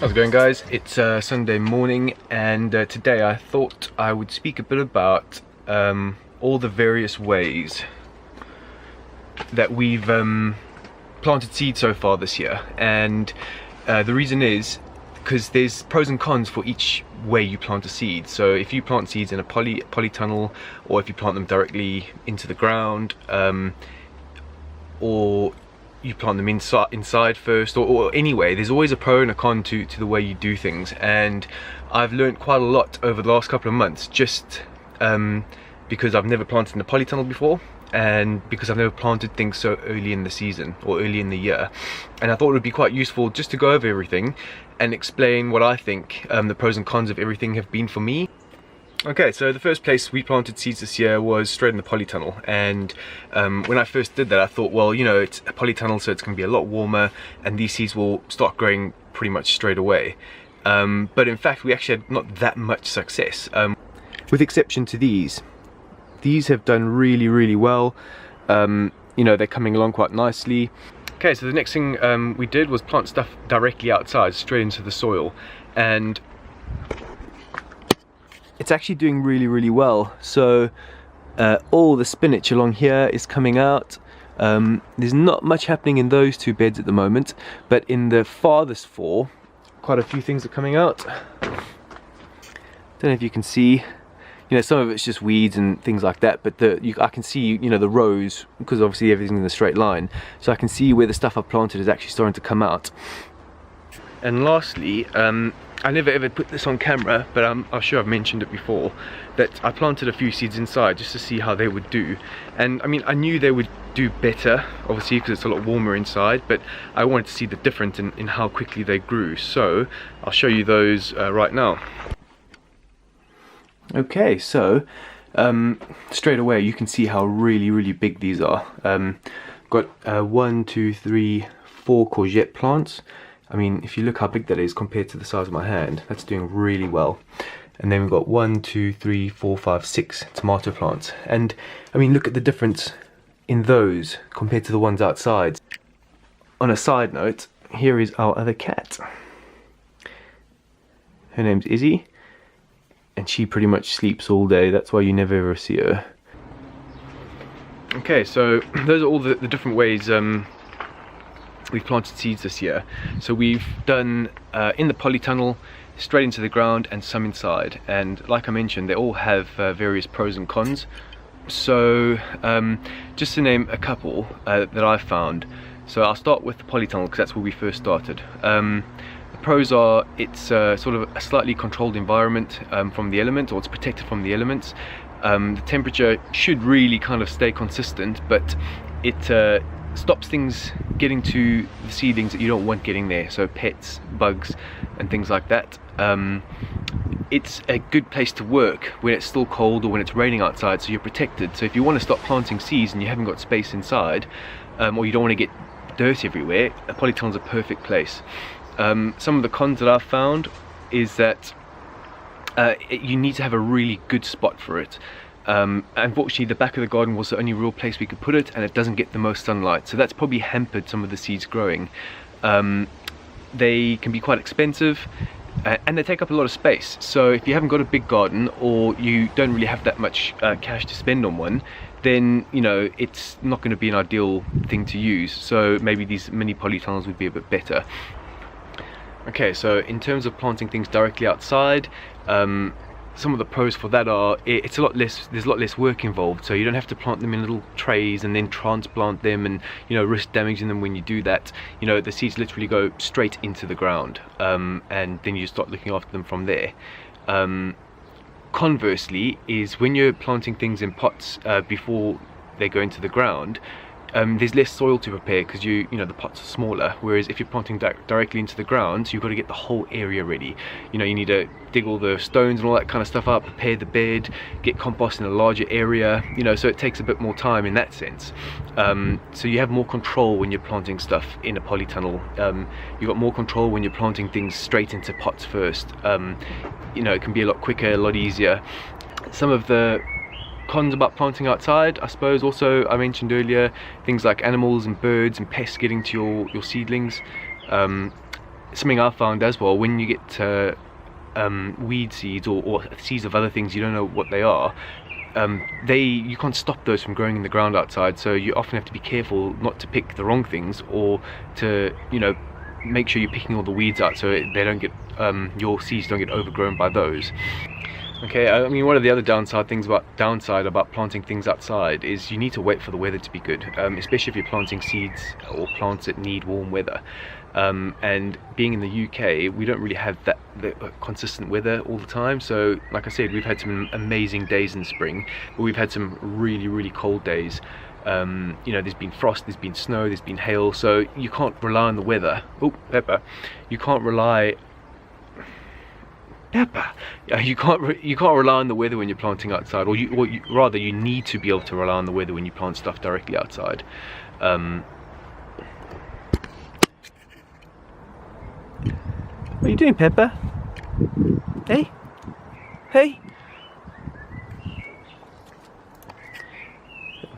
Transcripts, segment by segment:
How's it going, guys? It's Sunday morning, and today I thought I would speak a bit about all the various ways that we've planted seeds so far this year. And the reason is because there's pros and cons for each way you plant a seed. So if you plant seeds in a polytunnel, or if you plant them directly into the ground, or you plant them inside first, or anyway, there's always a pro and a con to the way you do things. And I've learned quite a lot over the last couple of months, just because I've never planted in a polytunnel before, and because I've never planted things so early in the season or early in the year. And I thought it would be quite useful just to go over everything and explain what I think the pros and cons of everything have been for me. Okay, so the first place we planted seeds this year was straight in the polytunnel, and when I first did that I thought, well, you know, it's a polytunnel, so it's going to be a lot warmer and these seeds will start growing pretty much straight away. But in fact we actually had not that much success, with exception to these. These have done really well. You know, they're coming along quite nicely. Okay, so the next thing we did was plant stuff directly outside, straight into the soil, and it's actually doing really well. So all the spinach along here is coming out. There's not much happening in those two beds at the moment, but in the farthest four, quite a few things are coming out. Don't know if you can see, you know, some of it's just weeds and things like that, but I can see, you know, the rows, because obviously everything's in a straight line, so I can see where the stuff I've planted is actually starting to come out. And lastly, I never ever put this on camera, but I'm sure I've mentioned it before, that I planted a few seeds inside just to see how they would do. And I mean, I knew they would do better, obviously, because it's a lot warmer inside, but I wanted to see the difference in how quickly they grew. So I'll show you those right now. Okay, so straight away you can see how really big these are. Got 1, 2, 3, 4 courgette plants. I mean, if you look how big that is compared to the size of my hand, that's doing really well. And then we've got 1, 2, 3, 4, 5, 6 tomato plants. And I mean, look at the difference in those compared to the ones outside. On a side note, here is our other cat. Her name's Izzy, and she pretty much sleeps all day. That's why you never ever see her. Okay, so those are all the different ways we've planted seeds this year. So we've done in the polytunnel, straight into the ground, and some inside. And like I mentioned, they all have various pros and cons. So just to name a couple that I've found. So I'll start with the polytunnel because that's where we first started. The pros are it's sort of a slightly controlled environment from the elements, or it's protected from the elements. The temperature should really kind of stay consistent, but it stops things getting to the seedlings that you don't want getting there, so pets, bugs and things like that. It's a good place to work when it's still cold or when it's raining outside, so you're protected. So if you want to stop planting seeds and you haven't got space inside, or you don't want to get dirt everywhere, a polytunnel is a perfect place. Some of the cons that I've found is that you need to have a really good spot for it. Unfortunately, the back of the garden was the only real place we could put it, and it doesn't get the most sunlight, so that's probably hampered some of the seeds growing. They can be quite expensive, and they take up a lot of space. So if you haven't got a big garden, or you don't really have that much cash to spend on one, then you know it's not going to be an ideal thing to use. So maybe these mini polytunnels would be a bit better. Okay, so in terms of planting things directly outside, some of the pros for that are there's a lot less work involved, so you don't have to plant them in little trays and then transplant them and, you know, risk damaging them when you do that. You know, the seeds literally go straight into the ground, and then you start looking after them from there. Conversely is when you're planting things in pots before they go into the ground, there's less soil to prepare because you know the pots are smaller, whereas if you're planting directly into the ground, so you've got to get the whole area ready. You know, you need to dig all the stones and all that kind of stuff up, prepare the bed, get compost in a larger area, you know, so it takes a bit more time in that sense. So you have more control when you're planting stuff in a polytunnel. You've got more control when you're planting things straight into pots first. You know, it can be a lot quicker, a lot easier. Some of the cons about planting outside, I suppose, also I mentioned earlier, things like animals and birds and pests getting to your seedlings. something I've found as well, when you get weed seeds or seeds of other things you don't know what they are, you can't stop those from growing in the ground outside, so you often have to be careful not to pick the wrong things, or to, you know, make sure you're picking all the weeds out so they don't get your seeds don't get overgrown by those. Okay, I mean, one of the other downside about planting things outside is you need to wait for the weather to be good, especially if you're planting seeds or plants that need warm weather. And being in the UK, we don't really have that consistent weather all the time. So like I said, we've had some amazing days in spring, but we've had some really, really cold days. You know, there's been frost, there's been snow, there's been hail, so you can't rely on the weather. Oh, Pepper, you can't rely. Pepper, you can't rely on the weather when you're planting outside, or rather, you need to be able to rely on the weather when you plant stuff directly outside. What are you doing, Pepper? Hey, hey.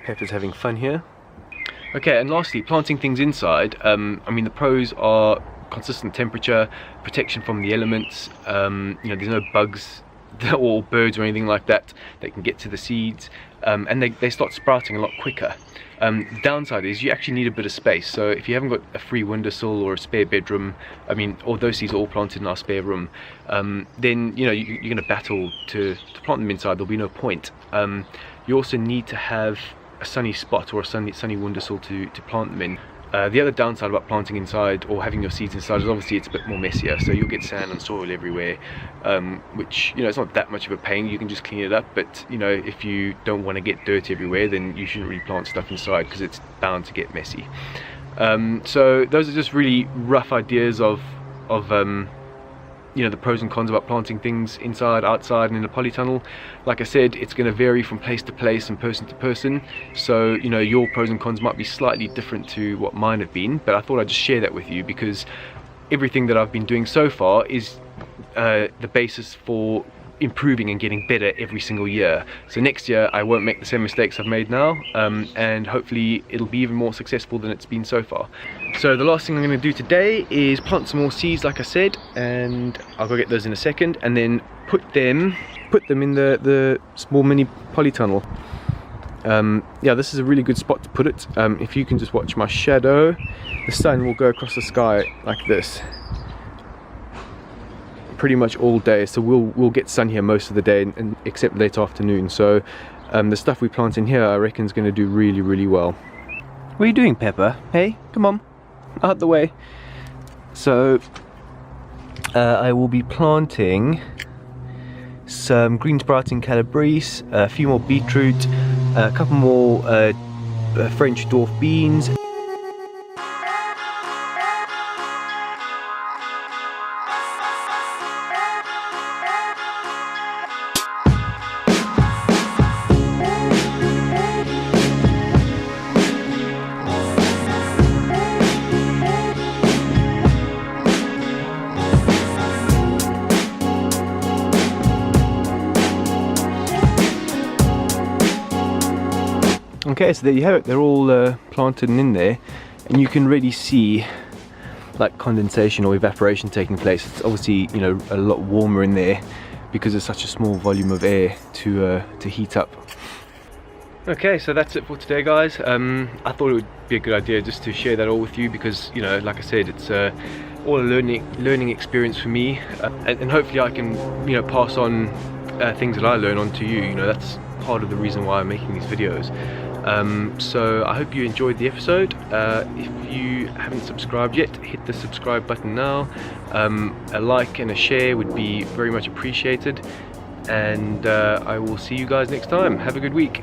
Pepper's having fun here. Okay, and lastly, planting things inside. I mean, the pros are consistent temperature, protection from the elements. You know, there's no bugs or birds or anything like that that can get to the seeds, and they start sprouting a lot quicker. The downside is you actually need a bit of space, so if you haven't got a free windowsill or a spare bedroom, I mean, all those seeds are all planted in our spare room, then, you know, you're going to battle to plant them inside. There'll be no point. You also need to have a sunny spot or a sunny windowsill to plant them in. The other downside about planting inside or having your seeds inside is obviously it's a bit more messier, so you'll get sand and soil everywhere, which, you know, it's not that much of a pain. You can just clean it up, but, you know, if you don't want to get dirt everywhere, then you shouldn't really plant stuff inside because it's bound to get messy. So those are just really rough ideas of you know, the pros and cons about planting things inside, outside, and in a polytunnel. Like I said, it's going to vary from place to place and person to person, so, you know, your pros and cons might be slightly different to what mine have been, but I thought I'd just share that with you because everything that I've been doing so far is the basis for improving and getting better every single year. So next year I won't make the same mistakes I've made now, and hopefully it'll be even more successful than it's been so far. So the last thing I'm going to do today is plant some more seeds, like I said, and I'll go get those in a second, and then put them in the small mini polytunnel. Yeah, this is a really good spot to put it. If you can just watch my shadow, the sun will go across the sky like this pretty much all day, so we'll get sun here most of the day, and except late afternoon. So the stuff we plant in here, I reckon, is going to do really, really well. What are you doing, Pepper? Hey, come on, out the way. So I will be planting some green sprouting calabrese, a few more beetroot, a couple more French dwarf beans. Okay, so there you have it. They're all planted and in there, and you can really see like condensation or evaporation taking place. It's obviously, you know, a lot warmer in there because there's such a small volume of air to heat up. Okay, so that's it for today, guys. I thought it would be a good idea just to share that all with you because, you know, like I said, it's all a learning experience for me, and hopefully I can, you know, pass on things that I learn on to you. You know, that's part of the reason why I'm making these videos. So I hope you enjoyed the episode. If you haven't subscribed yet, hit the subscribe button now. A like and a share would be very much appreciated, and I will see you guys next time. Have a good week.